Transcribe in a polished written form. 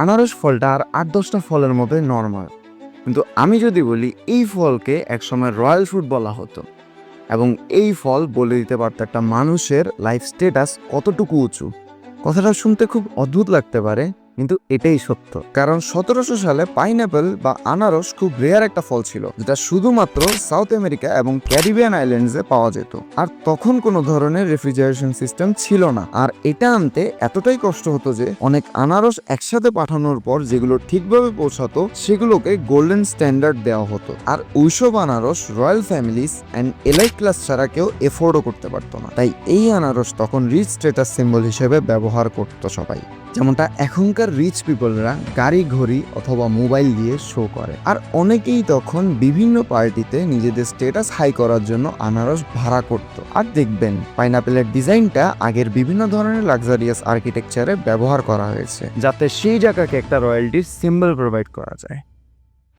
আনারস ফলটা আর 8-10টা ফলের মধ্যে নর্মাল, কিন্তু আমি যদি বলি এই ফলকে একসময় রয়্যাল ফ্রুট বলা হতো, এবং এই ফল বলে দিতে পারতো একটা মানুষের লাইফ স্ট্যাটাস কতটুকু উঁচু। কথাটা শুনতে খুব অদ্ভুত লাগতে পারে, কিন্তু এটাই সত্য। কারণ 1700 সালে পাইনঅ্যাপেল বা আনারস খুব রেয়ার একটা ফল ছিল, যেটা শুধুমাত্র সাউথ আমেরিকা এবং ক্যারিবিয়ান আইল্যান্ডসে পাওয়া যেত। আর তখন কোনো ধরনের রেফ্রিজারেশন সিস্টেম ছিল না, আর এটা আনতে এতটাই কষ্ট হতো যে অনেক আনারস একসাথে পাঠানোর পর যেগুলো ঠিকভাবে পৌঁছাতো সেগুলোকে গোল্ডেন স্ট্যান্ডার্ড দেওয়া হতো। আর ওইসব আনারস royal families and elite class ছাড়া কেউ এফোর্ডও করতে পারতো না। তাই এই আনারস তখন রিচ স্ট্যাটাস সিম্বল হিসেবে ব্যবহার করতো সবাই, যেমনটা এখনকার রিচ পিপলরা গাড়ি ঘড়ি অথবা মোবাইল দিয়ে শো করে। আর অনেকেই তখন বিভিন্ন পার্টিতে নিজেদের স্ট্যাটাস হাই করার জন্য আনারস ভাড়া করত। আর দেখবেন পাইনাপেলের ডিজাইনটা আগের বিভিন্ন ধরনের লাক্সারিয়াস আর্কিটেকচারে ব্যবহার করা হয়েছে, যাতে সেই জায়গাকে একটা রয়্যালটির সিম্বল প্রোভাইড করা যায়।